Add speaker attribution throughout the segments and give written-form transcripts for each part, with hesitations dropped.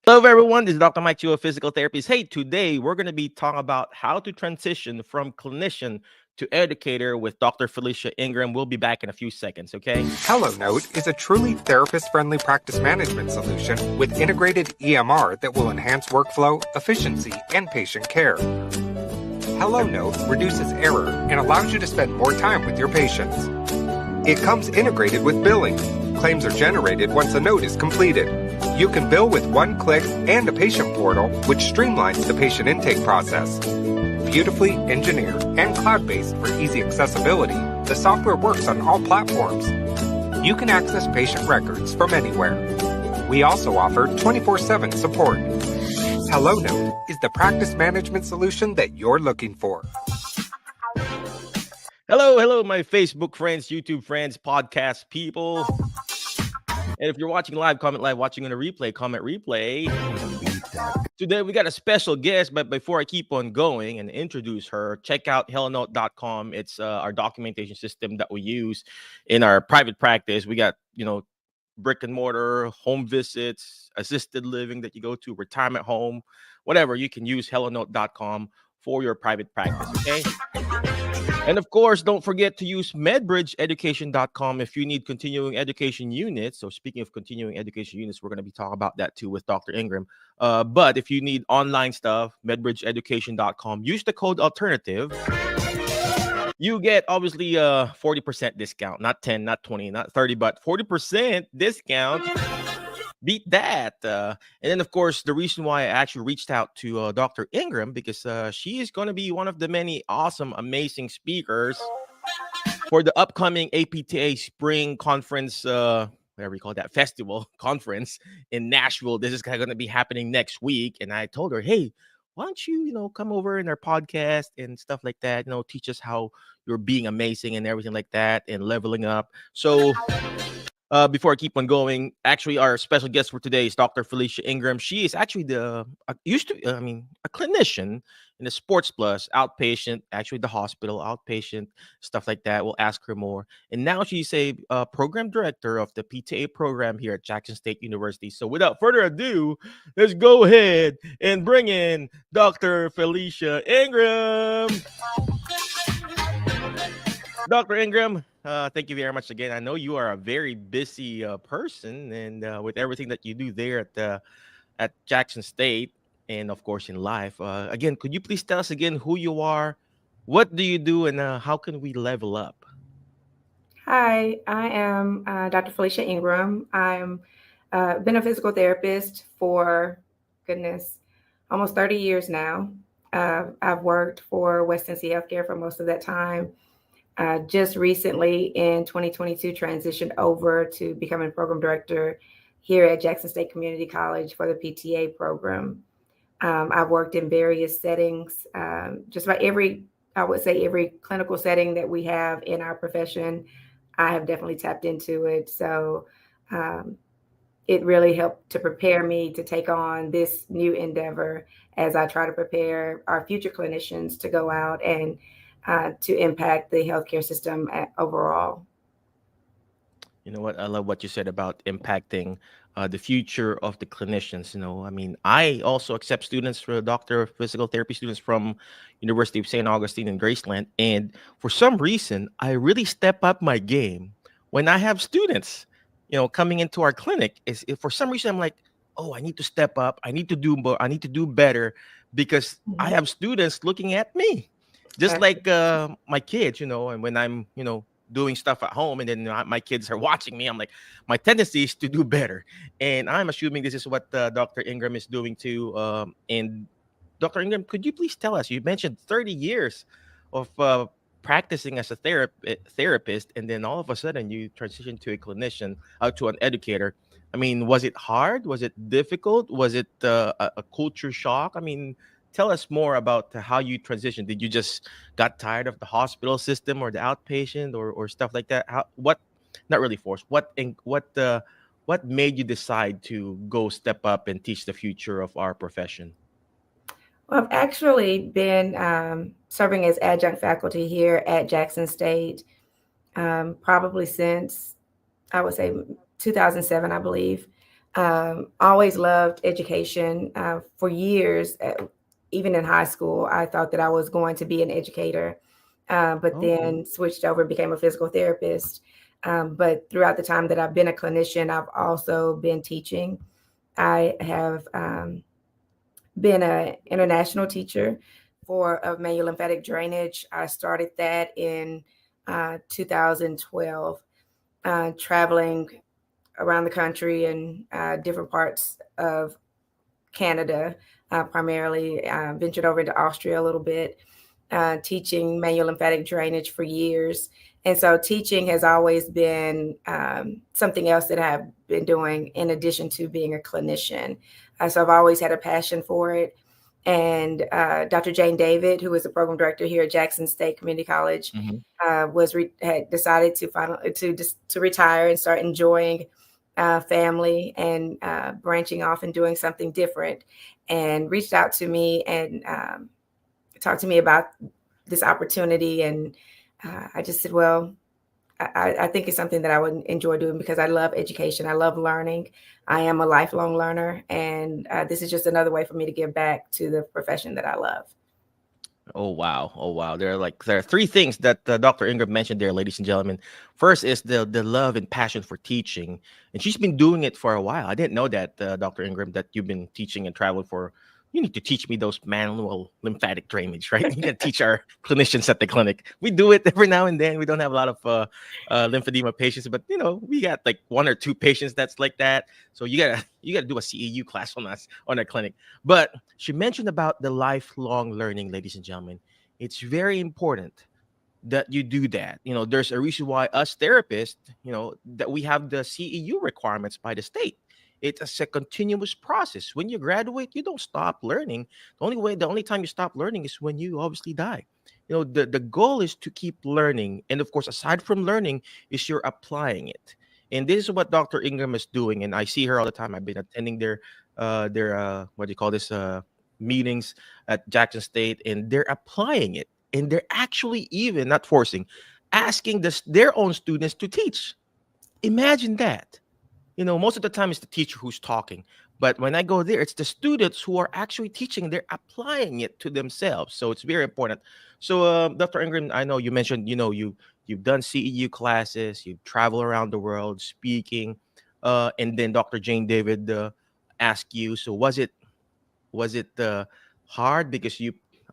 Speaker 1: Hello, everyone. This is Dr. Mike Chu, a physical therapist. Hey, today we're going to be talking about how to transition from clinician to educator with Dr. Felicia Ingram. We'll be back in a few seconds, okay?
Speaker 2: HelloNote is a truly therapist-friendly practice management solution with integrated EMR that will enhance workflow, efficiency, and patient care. HelloNote reduces error and allows you to spend more time with your patients. It comes integrated with billing. Claims are generated once a note is completed. You can bill with one click and a patient portal, which streamlines the patient intake process. Beautifully engineered and cloud-based for easy accessibility, the software works on all platforms. You can access patient records from anywhere. We also offer 24/7 support. HelloNote is the practice management solution that you're looking for.
Speaker 1: Hello, my Facebook friends, YouTube friends, podcast people. And if you're watching live, comment live. Watching on a replay, comment replay. Today we got a special guest, but before I keep on going and introduce her, check out hellnote.com. It's our documentation system that we use in our private practice. We got, brick and mortar, home visits, assisted living that you go to, retirement home, whatever. You can use hellnote.com for your private practice, okay? And of course, don't forget to use medbridgeeducation.com if you need continuing education units. So speaking of continuing education units, we're going to be talking about that too with Dr. Ingram. But if you need online stuff, medbridgeeducation.com, use the code alternative. You get obviously a 40% discount, not 10, not 20, not 30, but 40% discount. Beat that. And then, of course, the reason why I actually reached out to Dr. Ingram, because she is going to be one of the many awesome, amazing speakers for the upcoming APTA Spring Conference, whatever you call that, festival conference in Nashville. This is going to be happening next week. And I told her, hey, why don't you, come over in our podcast and stuff like that, teach us how you're being amazing and everything like that and leveling up. So before I keep on going, actually, our special guest for today is Dr. Felicia Ingram. She is actually a clinician in the Sports Plus outpatient, actually the hospital outpatient, stuff like that. We'll ask her more. And now she's a program director of the PTA program here at Jackson State University. So without further ado, let's go ahead and bring in Dr. Felicia Ingram. Dr. Ingram, thank you very much again. I know you are a very busy person, and with everything that you do there at Jackson State, and of course in life. Again, could you please tell us again who you are, what do you do, and how can we level up?
Speaker 3: Hi, I am Dr. Felicia Ingram. I'm been a physical therapist for, goodness, almost 30 years now. I've worked for West Tennessee Healthcare for most of that time. Just recently in 2022 transitioned over to becoming program director here at Jackson State Community College for the PTA program. I've worked in various settings, just about every clinical setting that we have in our profession. I have definitely tapped into it. So it really helped to prepare me to take on this new endeavor as I try to prepare our future clinicians to go out and to impact the healthcare system overall.
Speaker 1: You know what? I love what you said about impacting the future of the clinicians. I also accept students for doctor of physical therapy students from University of St. Augustine in Graceland. And for some reason, I really step up my game when I have students, coming into our clinic. Is if for some reason I'm like, oh, I need to step up. I need to do more. I need to do better because I have students looking at me. Just like my kids, and when I'm, doing stuff at home and then my kids are watching me, I'm like, my tendency is to do better. And I'm assuming this is what Dr. Ingram is doing too. And Dr. Ingram, could you please tell us, you mentioned 30 years of practicing as a therapist, and then all of a sudden you transition to a clinician, to an educator. Was it hard? Was it difficult? Was it a culture shock? Tell us more about how you transitioned. Did you just got tired of the hospital system or the outpatient or stuff like that? Not really forced. What made you decide to go step up and teach the future of our profession?
Speaker 3: Well, I've actually been serving as adjunct faculty here at Jackson State probably since, I would say, 2007, I believe. Always loved education. For years, even in high school, I thought that I was going to be an educator, but
Speaker 1: Okay.
Speaker 3: then switched over and became a physical therapist. But throughout the time that I've been a clinician, I've also been teaching. I have been an international teacher for of manual lymphatic drainage. I started that in 2012, traveling around the country and different parts of Canada, primarily. Ventured over into Austria a little bit, teaching manual lymphatic drainage for years. And so teaching has always been something else that I've been doing in addition to being a clinician. So I've always had a passion for it. And Dr. Jane David, who is the program director here at Jackson State Community College,
Speaker 1: Mhm.
Speaker 3: had decided to retire and start enjoying family and branching off and doing something different, and reached out to me and talked to me about this opportunity. And I just said, well, I think it's something that I would enjoy doing because I love education. I love learning. I am a lifelong learner. And this is just another way for me to give back to the profession that I love.
Speaker 1: Oh wow! Oh wow! There are three things that Dr. Ingram mentioned there, ladies and gentlemen. First is the love and passion for teaching, and she's been doing it for a while. I didn't know that, Dr. Ingram, that you've been teaching and traveling for. You need to teach me those manual lymphatic drainage, right? You got to teach our clinicians at the clinic. We do it every now and then. We don't have a lot of lymphedema patients, but we got like one or two patients that's like that. So you gotta do a CEU class on us on our clinic. But she mentioned about the lifelong learning, ladies and gentlemen. It's very important that you do that. There's a reason why us therapists, that we have the CEU requirements by the state. It's a continuous process. When you graduate, you don't stop learning. The only time you stop learning is when you obviously die. The goal is to keep learning. And of course, aside from learning, is you're applying it. And this is what Dr. Ingram is doing. And I see her all the time. I've been attending their what do you call this meetings at Jackson State, and they're applying it, and they're actually even not forcing, asking their own students to teach. Imagine that. Most of the time it's the teacher who's talking, but when I go there, it's the students who are actually teaching. They're applying it to themselves, so it's very important. So, Dr. Ingram, I know you mentioned, you've done CEU classes, you've traveled around the world speaking, and then Dr. Jane David asked you. So, was it hard because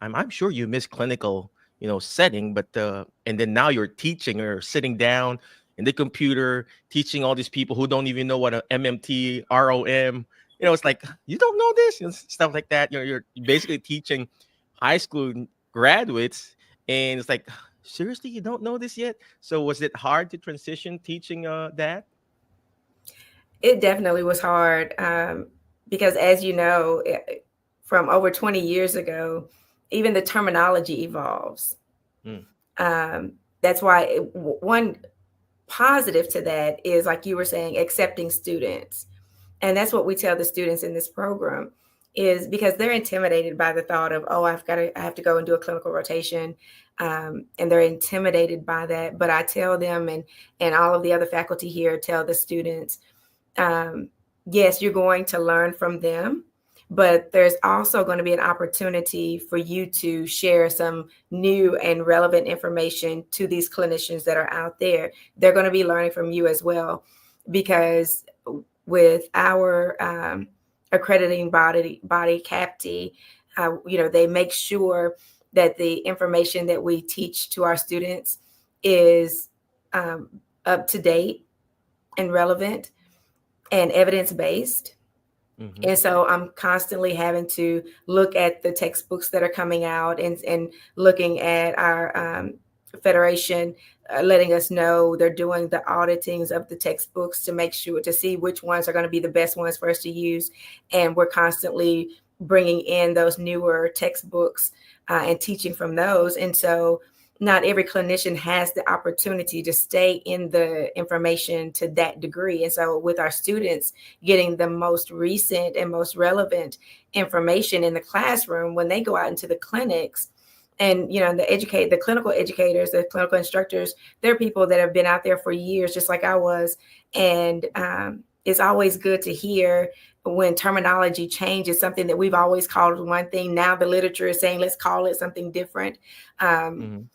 Speaker 1: I'm sure you miss clinical setting, but and then now you're teaching or sitting down in the computer teaching all these people who don't even know what a MMT ROM, it's like, you don't know this and stuff like that. You're basically teaching high school graduates, and it's like, seriously, you don't know this yet? So was it hard to transition teaching that?
Speaker 3: It definitely was hard, because, as you know, from over 20 years ago, even the terminology evolves.
Speaker 1: Mm,
Speaker 3: That's why one positive to that is, like you were saying, accepting students. And that's what we tell the students in this program, is because they're intimidated by the thought of, oh, I have to go and do a clinical rotation. And they're intimidated by that. But I tell them, and all of the other faculty here tell the students, yes, you're going to learn from them, but there's also going to be an opportunity for you to share some new and relevant information to these clinicians that are out there. They're going to be learning from you as well, because with our accrediting body CAPTI, they make sure that the information that we teach to our students is up to date and relevant and evidence-based.
Speaker 1: mhm.
Speaker 3: And so I'm constantly having to look at the textbooks that are coming out, and looking at our federation, letting us know they're doing the auditings of the textbooks to make sure to see which ones are going to be the best ones for us to use. And we're constantly bringing in those newer textbooks and teaching from those. And so not every clinician has the opportunity to stay in the information to that degree. And so with our students getting the most recent and most relevant information in the classroom, when they go out into the clinics, and the clinical educators, the clinical instructors, they're people that have been out there for years, just like I was. And it's always good to hear when terminology changes, something that we've always called one thing. Now the literature is saying, let's call it something different.
Speaker 1: Mhm.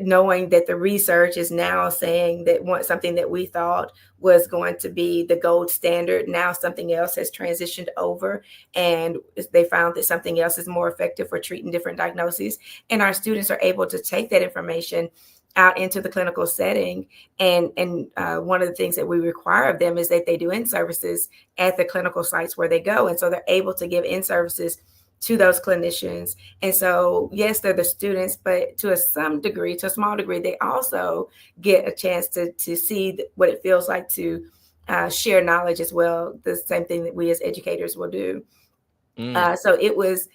Speaker 3: Knowing that the research is now saying that something that we thought was going to be the gold standard, now something else has transitioned over, and they found that something else is more effective for treating different diagnoses. And our students are able to take that information out into the clinical setting. And one of the things that we require of them is that they do in-services at the clinical sites where they go. And so they're able to give in-services to those clinicians. And so, yes, they're the students, but to a small degree, they also get a chance to see what it feels like to share knowledge as well. The same thing that we as educators will do. So it was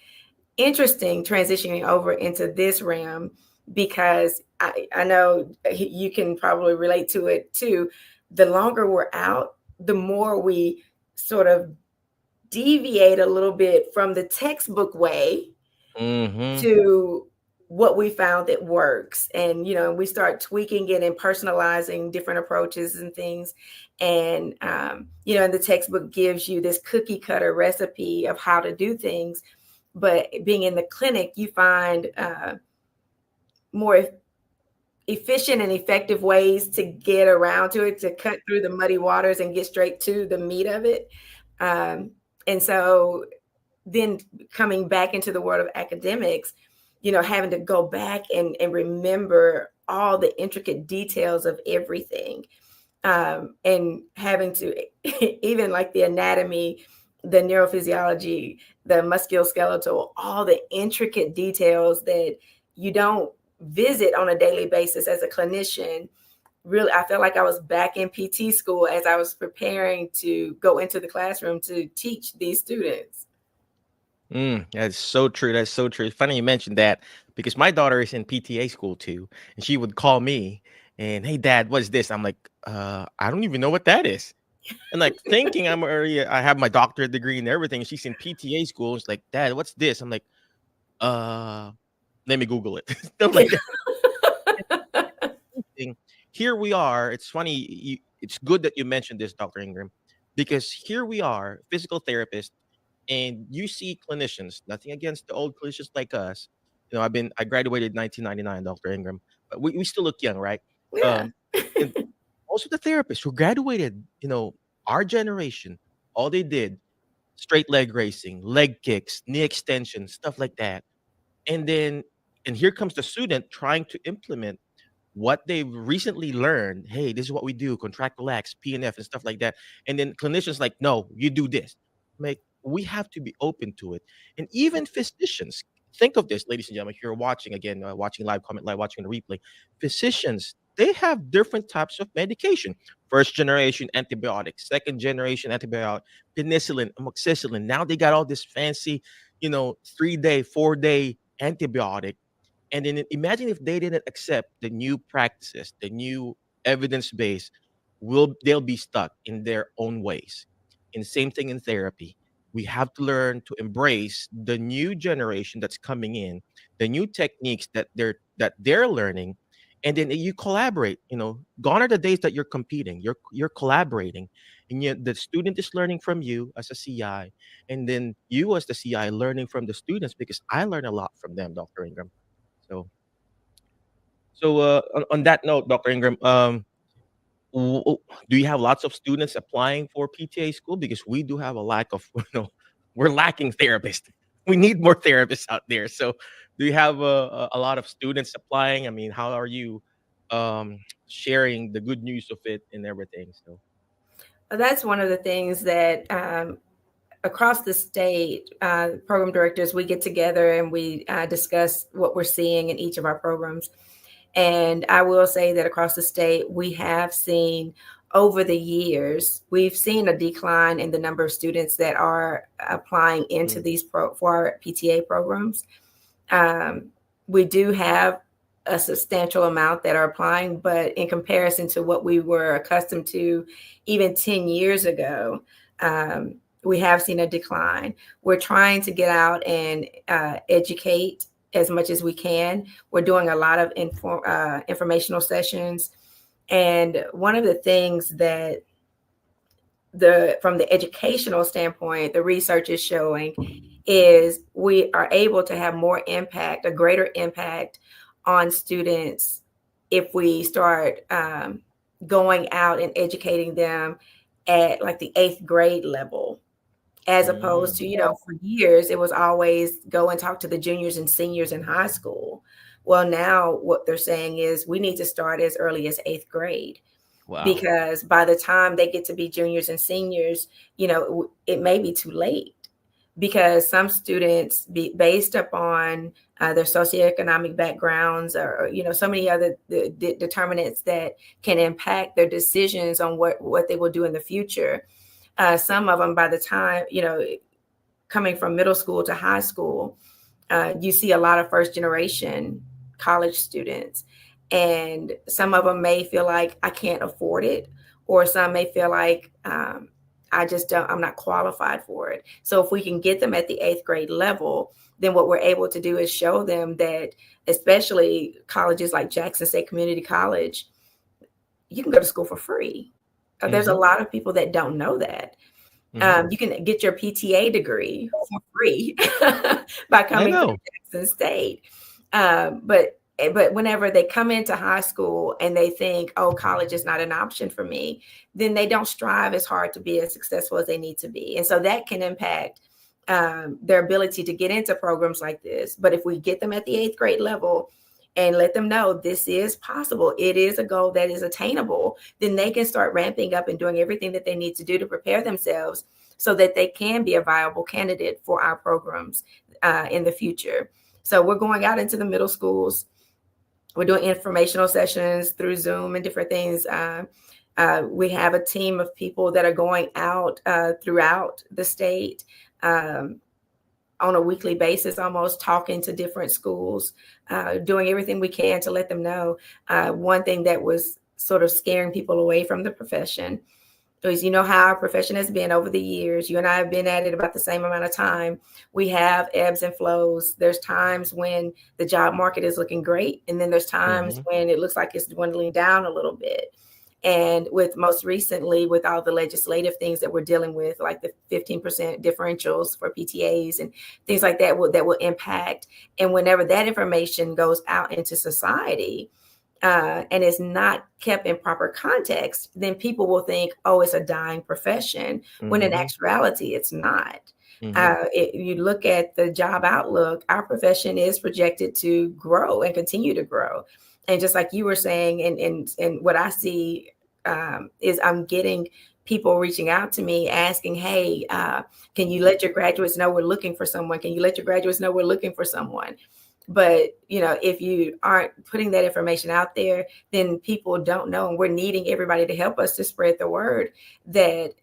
Speaker 3: interesting transitioning over into this realm, because I know you can probably relate to it too. The longer we're out, the more we sort of deviate a little bit from the textbook way
Speaker 1: Mhm.
Speaker 3: to what we found that works. And we start tweaking it and personalizing different approaches and things. And and the textbook gives you this cookie cutter recipe of how to do things, but being in the clinic, you find more efficient and effective ways to get around to it, to cut through the muddy waters and get straight to the meat of it. And so then coming back into the world of academics, having to go back and remember all the intricate details of everything, and having to even like the anatomy, the neurophysiology, the musculoskeletal, all the intricate details that you don't visit on a daily basis as a clinician. Really, I felt like I was back in PT school as I was preparing to go into the classroom to teach these students.
Speaker 1: That's so true. That's so true. It's funny you mentioned that because my daughter is in PTA school too, and she would call me and, "Hey, Dad, what's this?" I'm like, I don't even know what that is." And like thinking I have my doctorate degree and everything. And she's in PTA school. She's like, "Dad, what's this?" I'm like, uh, let me Google it. Stuff like that. Thing. Here we are. It's funny. It's good that you mentioned this, Dr. Ingram, because here we are, physical therapists, and you see clinicians. Nothing against the old clinicians like us. I graduated 1999, Dr. Ingram, but we still look young, right?
Speaker 3: Yeah.
Speaker 1: Um, and also the therapists who graduated, our generation, all they did, straight leg racing, leg kicks, knee extensions, stuff like that. And then, and here comes the student trying to implement what they've recently learned. Hey, this is what we do, contract, relax, PNF, and stuff like that. And then clinicians like, no, you do this. Like, we have to be open to it. And even physicians, think of this, ladies and gentlemen, if you're watching again, watching live, comment live, watching the replay, physicians, they have different types of medication. First generation antibiotics, second generation antibiotic, penicillin, amoxicillin. Now they got all this fancy, 3-day, 4-day antibiotic. And then imagine if they didn't accept the new practices, the new evidence base, they'll be stuck in their own ways. And same thing in therapy. We have to learn to embrace the new generation that's coming in, the new techniques that they're learning, and then you collaborate. Gone are the days that you're competing. You're collaborating, and yet the student is learning from you as a CI, and then you as the CI learning from the students because I learn a lot from them, Dr. Ingram. So, on that note, Dr. Ingram, do you have lots of students applying for PTA school? Because we do have a lack of, we're lacking therapists. We need more therapists out there. So, do you have a lot of students applying? I mean, how are you sharing the good news of it and everything? So,
Speaker 3: That's one of the things that across the state, program directors, we get together and we discuss what we're seeing in each of our programs. And I will say that across the state, we have seen over the years, we've seen a decline in the number of students that are applying into these for our PTA programs. We do have a substantial amount that are applying, but in comparison to what we were accustomed to even 10 years ago, we have seen a decline. We're trying to get out and educate as much as we can. We're doing a lot of informational sessions. And one of the things that from the educational standpoint, the research is showing is we are able to have more impact, a greater impact on students if we start going out and educating them at like the 8th grade level, as opposed to, for years, it was always go and talk to the juniors and seniors in high school. Well, now what they're saying is we need to start as early as 8th grade.
Speaker 1: Wow.
Speaker 3: Because by the time they get to be juniors and seniors, it may be too late, because some students, based upon their socioeconomic backgrounds, or so many other determinants that can impact their decisions on what they will do in the future. Some of them, by the time, coming from middle school to high school, you see a lot of first generation college students. And some of them may feel like I can't afford it, or some may feel like I'm not qualified for it. So if we can get them at the 8th grade level, then what we're able to do is show them that, especially colleges like Jackson State Community College, you can go to school for free. There's a lot of people that don't know that. You can get your PTA degree for free by coming to Jackson State. But whenever they come into high school and they think, oh, college is not an option for me, then they don't strive as hard to be as successful as they need to be. And so that can impact their ability to get into programs like this. But if we get them at the 8th grade level and let them know this is possible, it is a goal that is attainable, then they can start ramping up and doing everything that they need to do to prepare themselves so that they can be a viable candidate for our programs in the future. So we're going out into the middle schools. We're doing informational sessions through Zoom and different things. We have a team of people that are going out throughout the state on a weekly basis, almost talking to different schools, doing everything we can to let them know. One thing that was sort of scaring people away from the profession is, how our profession has been over the years. You and I have been at it about the same amount of time. We have ebbs and flows. There's times when the job market is looking great, and then there's times when it looks like it's dwindling down a little bit. And with most recently, with all the legislative things that we're dealing with, like the 15% differentials for PTAs and things like that will impact. And whenever that information goes out into society, and is not kept in proper context, then people will think, oh, it's a dying profession, when in actuality, it's not. You look at the job outlook, our profession is projected to grow and continue to grow. And just like you were saying, and what I see is I'm getting people reaching out to me asking, hey, can you let your graduates know we're looking for someone? Can you let your graduates know we're looking for someone? But, if you aren't putting that information out there, then people don't know. And we're needing everybody to help us to spread the word that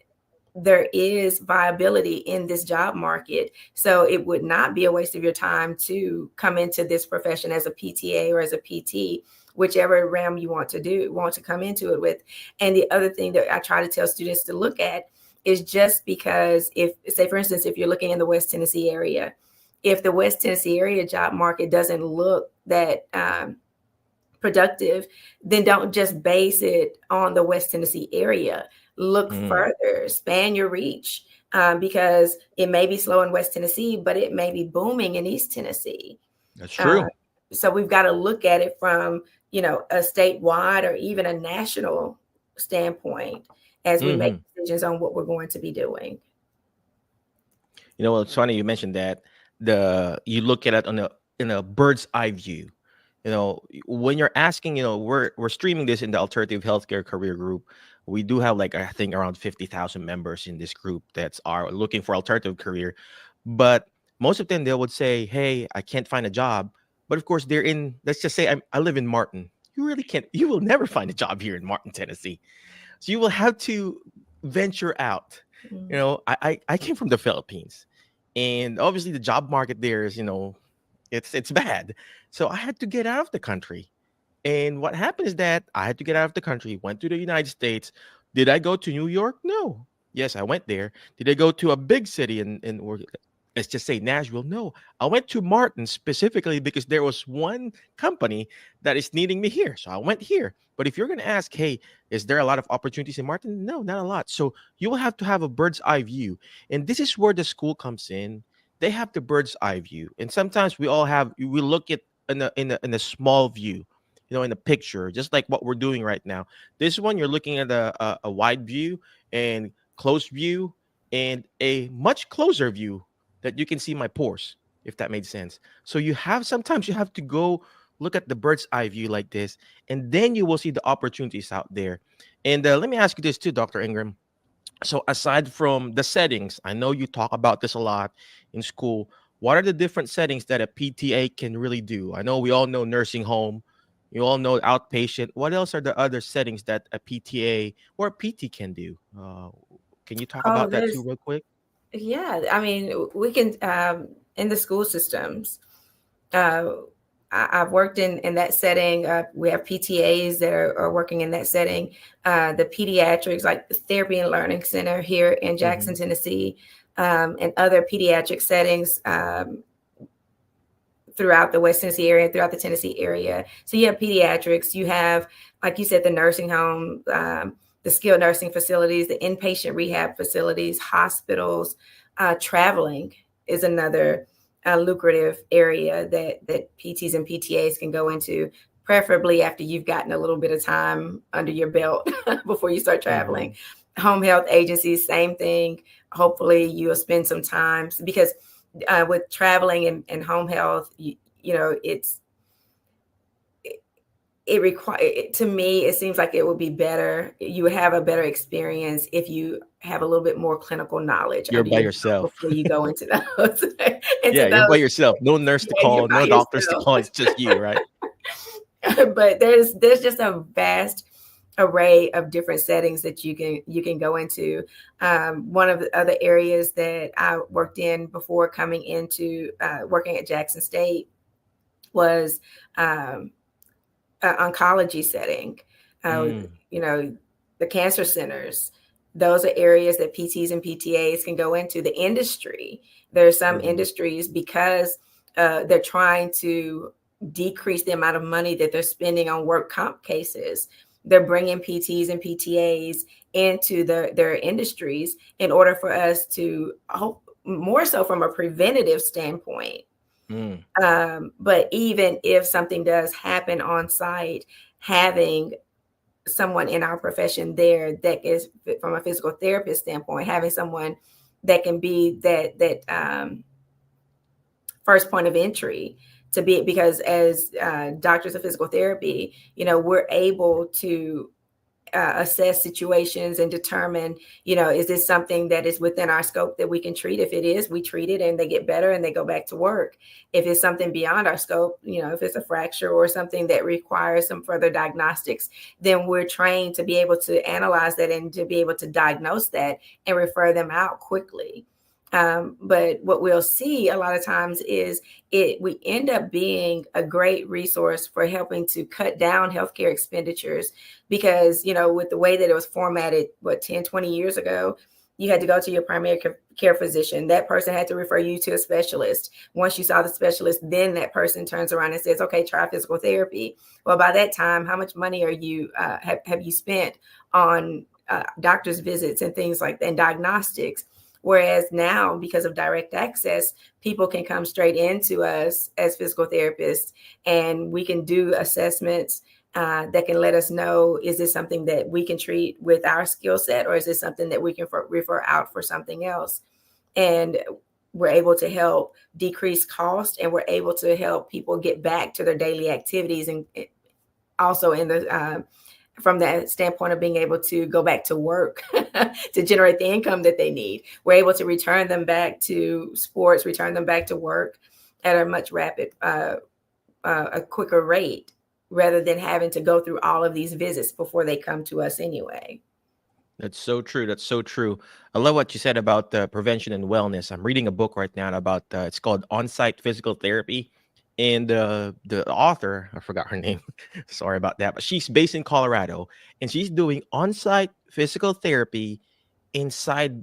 Speaker 3: there is viability in this job market. So it would not be a waste of your time to come into this profession as a PTA or as a PT, whichever realm you want to come into it with. And the other thing that I try to tell students to look at is, just because say, for instance, if you're looking in the West Tennessee area, if the West Tennessee area job market doesn't look that productive, then don't just base it on the West Tennessee area. Look further, span your reach, because it may be slow in West Tennessee, but it may be booming in East Tennessee.
Speaker 1: That's true.
Speaker 3: So we've got to look at it from, a statewide or even a national standpoint as we make decisions on what we're going to be doing.
Speaker 1: It's funny you mentioned that. You look at it in a bird's eye view. When you're asking, we're streaming this in the Alternative Healthcare Career Group. We do have I think around 50,000 members in this group are looking for alternative career. But most of them, they would say, hey, I can't find a job. But of course, they're let's just say I live in Martin. You will never find a job here in Martin, Tennessee. So you will have to venture out. I came from the Philippines. And obviously the job market there is, it's bad. So I had to get out of the country. And what happened is that I had to get out of the country, went to the United States. Did I go to New York? No. Yes, I went there. Did I go to a big city and let's just say Nashville. No, I went to Martin specifically because there was one company that is needing me here. So I went here. But if you're going to ask, hey, is there a lot of opportunities in Martin? No, not a lot. So you will have to have a bird's eye view. And this is where the school comes in. They have the bird's eye view. And sometimes we look at in a small view, in a picture, just like what we're doing right now. This one, you're looking at a wide view and close view and a much closer view that you can see my pores, if that made sense. So sometimes you have to go look at the bird's eye view like this, and then you will see the opportunities out there. And let me ask you this too, Dr. Ingram. So aside from the settings, I know you talk about this a lot in school. What are the different settings that a PTA can really do? I know we all know nursing home. You all know outpatient. What else are the other settings that a PTA or a PT can do? Can you talk
Speaker 3: Oh,
Speaker 1: about that too, real quick?
Speaker 3: yeah. I mean, we can, in the school systems, uh, I've worked in that setting. We have PTAs that are working in that setting. The pediatrics, like the Therapy and Learning Center here in
Speaker 1: Mm-hmm.
Speaker 3: Jackson, Tennessee, and other pediatric settings throughout the West Tennessee area, throughout the Tennessee area. So you have pediatrics, you have, like you said, the nursing home, the skilled nursing facilities, the inpatient rehab facilities, hospitals. Traveling is another lucrative area that PTs and PTAs can go into, preferably after you've gotten a little bit of time under your belt before you start
Speaker 1: Mm-hmm.
Speaker 3: traveling. Home health agencies, same thing. Hopefully you'll spend some time, because with traveling and home health, it requires, to me, it seems like it would be better. You would have a better experience if you have a little bit more clinical knowledge
Speaker 1: You're
Speaker 3: under
Speaker 1: by
Speaker 3: your belt
Speaker 1: yourself.
Speaker 3: before you go into those,
Speaker 1: Yeah,
Speaker 3: into
Speaker 1: you're by
Speaker 3: those,
Speaker 1: yourself. No nurse to
Speaker 3: and you're
Speaker 1: call,
Speaker 3: by
Speaker 1: no doctors to
Speaker 3: yourself.
Speaker 1: call. It's just you, right?
Speaker 3: But there's just a vast array of different settings that you can go into. One of the other areas that I worked in before coming into working at Jackson State was oncology setting. Uh,
Speaker 1: Mm,
Speaker 3: the cancer centers. Those are areas that PTs and PTAs can go into. The industry. There are some
Speaker 1: mhm,
Speaker 3: industries, because they're trying to decrease the amount of money that they're spending on work comp cases. They're bringing PTs and PTAs into their industries in order for us to hope, more so from a preventative standpoint.
Speaker 1: mm.
Speaker 3: But even if something does happen on site, having someone in our profession there that is, from a physical therapist standpoint, having someone that can be that first point of entry to be, because as doctors of physical therapy, we're able to assess situations and determine, is this something that is within our scope that we can treat? If it is, we treat it and they get better and they go back to work. If it's something beyond our scope, if it's a fracture or something that requires some further diagnostics, then we're trained to be able to analyze that and to be able to diagnose that and refer them out quickly. But what we'll see a lot of times is we end up being a great resource for helping to cut down healthcare expenditures, because, with the way that it was formatted, 10, 20 years ago, you had to go to your primary care physician. That person had to refer you to a specialist. Once you saw the specialist, then that person turns around and says, okay, try physical therapy. Well, by that time, how much money are you have you spent on doctor's visits and things like that, and diagnostics? Whereas now, because of direct access, people can come straight into us as physical therapists, and we can do assessments that can let us know, is this something that we can treat with our skill set, or is this something that we can refer out for something else? And we're able to help decrease cost, and we're able to help people get back to their daily activities, and also in the from that standpoint of being able to go back to work to generate the income that they need. We're able to return them back to sports, return them back to work at a much a quicker rate, rather than having to go through all of these visits before they come to us anyway.
Speaker 1: That's so true. That's so true. I love what you said about prevention and wellness. I'm reading a book right now about it's called On-Site Physical Therapy, and the author, I forgot her name. Sorry about that, but she's based in Colorado, and she's doing on-site physical therapy inside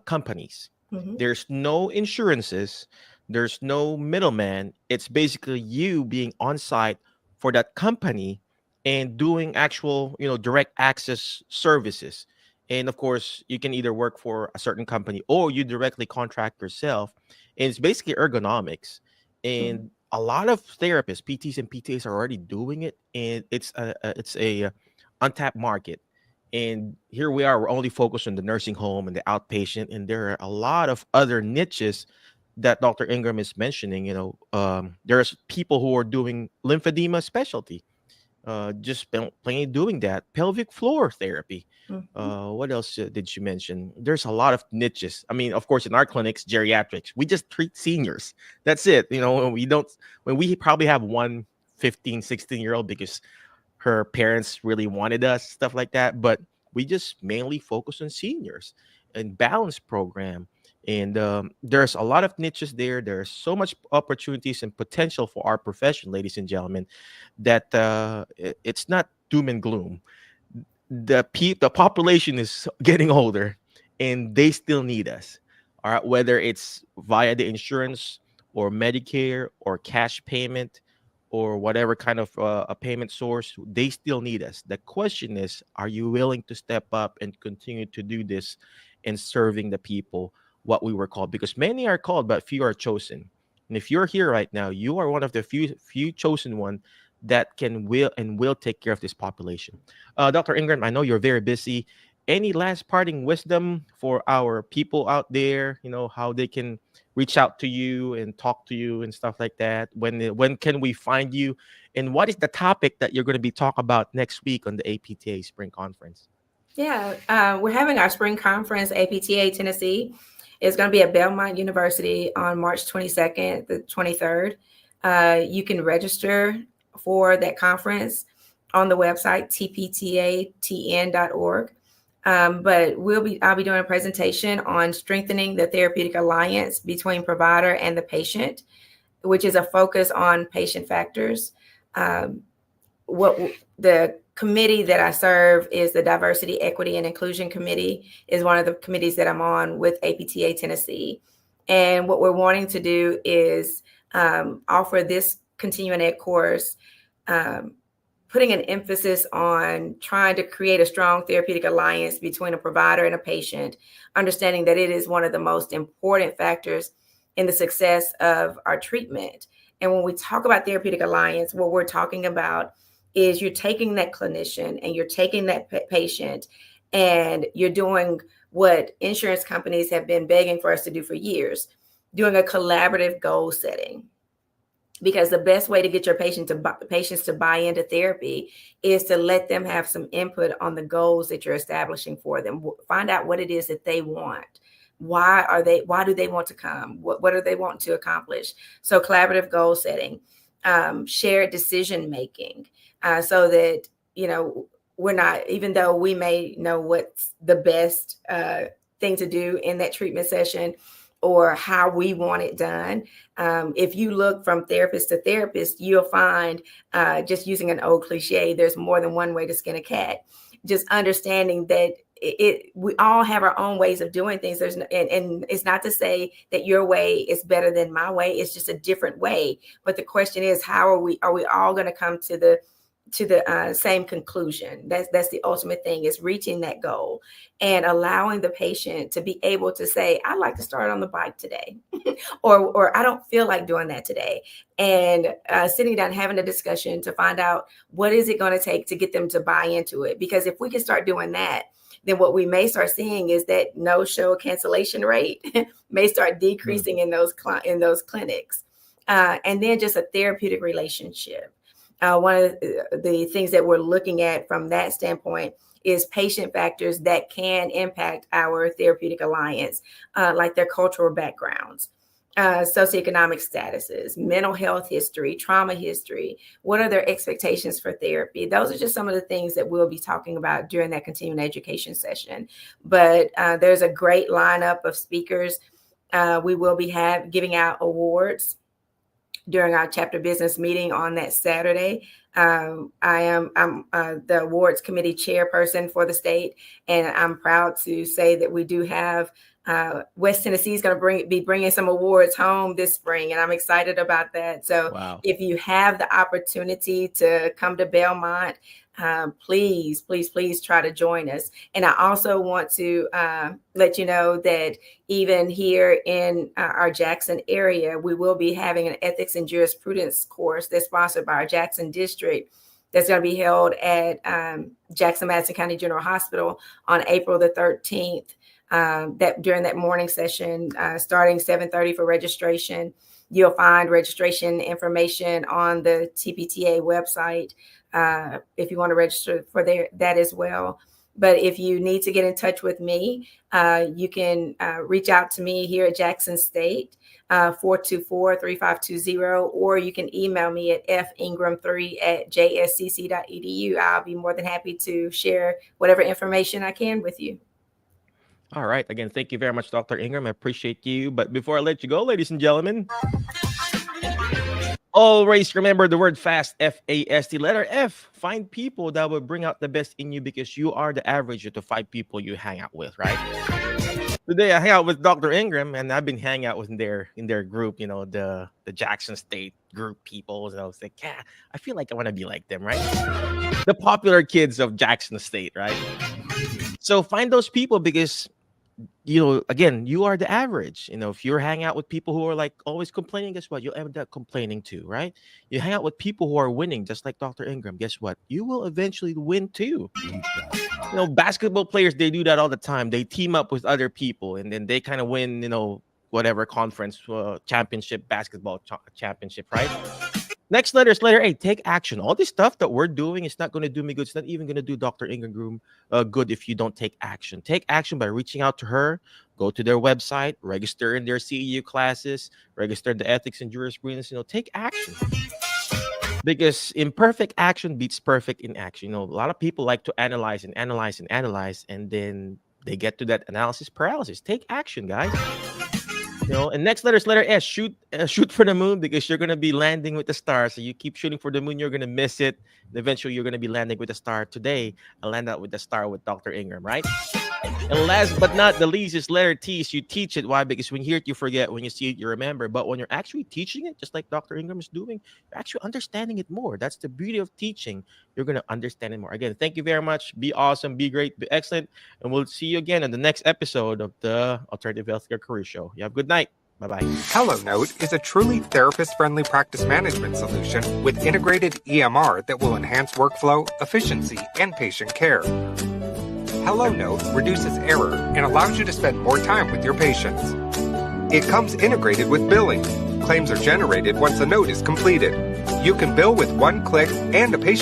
Speaker 1: companies.
Speaker 3: Mhm.
Speaker 1: There's no insurances, there's no middleman. It's basically you being on site for that company and doing actual, direct access services. And of course, you can either work for a certain company or you directly contract yourself. And it's basically ergonomics.
Speaker 3: Mhm.
Speaker 1: And a lot of therapists, PTs and PTAs are already doing it, and it's a untapped market. And here we are, we're only focused on the nursing home and the outpatient, and there are a lot of other niches that Dr. Ingram is mentioning. There's people who are doing lymphedema specialty, just plain doing that. Pelvic floor therapy.
Speaker 3: Mhm.
Speaker 1: What else did you mention? There's a lot of niches. I mean, of course, in our clinics, geriatrics, we just treat seniors. That's it. When we probably have one 15, 16-year-old because her parents really wanted us, stuff like that. But we just mainly focus on seniors and balance program. And there's a lot of niches there. There's so much opportunities and potential for our profession, ladies and gentlemen, that it's not doom and gloom. The population is getting older, and they still need us. All right, whether it's via the insurance or Medicare or cash payment or whatever kind of a payment source, they still need us. The question is, are you willing to step up and continue to do this in serving the people, what we were called? Because many are called, but few are chosen. And if you're here right now, you are one of the few chosen one that will take care of this population. Dr. Ingram, I know you're very busy. Any last parting wisdom for our people out there? How they can reach out to you and talk to you and stuff like that. When can we find you? And what is the topic that you're going to be talking about next week on the APTA Spring Conference?
Speaker 3: Yeah, we're having our spring conference, APTA Tennessee. It's going to be at Belmont University on March 22nd, the 23rd. You can register for that conference on the website, tptatn.org. But I'll be doing a presentation on strengthening the therapeutic alliance between provider and the patient, which is a focus on patient factors. What the committee that I serve is the Diversity, Equity, and Inclusion Committee, is one of the committees that I'm on with APTA Tennessee. And what we're wanting to do is offer this continuing ed course, putting an emphasis on trying to create a strong therapeutic alliance between a provider and a patient, understanding that it is one of the most important factors in the success of our treatment. And when we talk about therapeutic alliance, what we're talking about is you're taking that clinician and you're taking that patient and you're doing what insurance companies have been begging for us to do for years, doing a collaborative goal setting. Because the best way to get your patients to buy into therapy is to let them have some input on the goals that you're establishing for them. Find out what it is that they want. Why do they want to come? What are they wanting to accomplish? So collaborative goal setting, shared decision making, so that, we're not, even though we may know what's the best thing to do in that treatment session or how we want it done. If you look from therapist to therapist, you'll find, just using an old cliche, there's more than one way to skin a cat. Just understanding that we all have our own ways of doing things. And it's not to say that your way is better than my way. It's just a different way. But the question is, how are we all going to come to the same conclusion? That's the ultimate thing, is reaching that goal and allowing the patient to be able to say, I'd like to start on the bike today, or I don't feel like doing that today. And sitting down, having a discussion to find out what is it going to take to get them to buy into it. Because if we can start doing that, then what we may start seeing is that no-show cancellation rate may start decreasing in those clinics. And then just a therapeutic relationship. One of the things that we're looking at from that standpoint is patient factors that can impact our therapeutic alliance, like their cultural backgrounds, socioeconomic statuses, mental health history, trauma history. What are their expectations for therapy? Those are just some of the things that we'll be talking about during that continuing education session. But there's a great lineup of speakers. We will be giving out awards during our chapter business meeting on that Saturday. I'm the awards committee chairperson for the state, and I'm proud to say that we do have West Tennessee is going to be bringing some awards home this spring, and I'm excited about that. So
Speaker 1: Wow.
Speaker 3: if you have the opportunity to come to Belmont, please try to join us. And I also want to let you know that even here in our Jackson area, we will be having an ethics and jurisprudence course that's sponsored by our Jackson district. That's going to be held at Jackson-Madison County General Hospital on April the 13th. That during that morning session, starting 7:30 for registration. You'll find registration information on the TPTA website if you want to register for that as well. But if you need to get in touch with me, you can reach out to me here at Jackson State, 424-3520, or you can email me at fingram3@jscc.edu. I'll be more than happy to share whatever information I can with you.
Speaker 1: All right. Again, thank you very much, Dr. Ingram. I appreciate you. But before I let you go, ladies and gentlemen, always remember the word FAST, F-A-S-T, letter F. Find people that will bring out the best in you because you are the average of the 5 people you hang out with, right? Today, I hang out with Dr. Ingram, and I've been hanging out with in their group, the Jackson State group people. And I was like, yeah, I feel like I want to be like them, right? The popular kids of Jackson State, right? So find those people because again, you are the average. If you're hanging out with people who are like always complaining, guess what? You'll end up complaining too, right? You hang out with people who are winning, just like Dr. Ingram. Guess what? You will eventually win too. Basketball players, they do that all the time. They team up with other people and then they kind of win, whatever conference championship, basketball championship, right? Next letter is letter A. Take action. All this stuff that we're doing is not going to do me good. It's not even going to do Dr. Ingram good if you don't take action. Take action by reaching out to her. Go to their website. Register in their CEU classes. Register the ethics and jurisprudence. Take action. Because imperfect action beats perfect inaction. A lot of people like to analyze, and then they get to that analysis paralysis. Take action, guys. And next letter is letter S. Shoot for the moon because you're going to be landing with the star. So you keep shooting for the moon, you're going to miss it. And eventually, you're going to be landing with the star. Today, I land out with the star with Dr. Ingram, right? And last but not the least is letter T. So you teach it. Why? Because when you hear it, you forget. When you see it, you remember. But when you're actually teaching it, just like Dr. Ingram is doing, you're actually understanding it more. That's the beauty of teaching. You're going to understand it more. Again, thank you very much. Be awesome. Be great. Be excellent. And we'll see you again in the next episode of the Alternative Healthcare Career Show. You have a good night. Bye-bye.
Speaker 2: HelloNote is a truly therapist-friendly practice management solution with integrated EMR that will enhance workflow, efficiency, and patient care. HelloNote reduces error and allows you to spend more time with your patients. It comes integrated with billing. Claims are generated once a note is completed. You can bill with one click, and a patient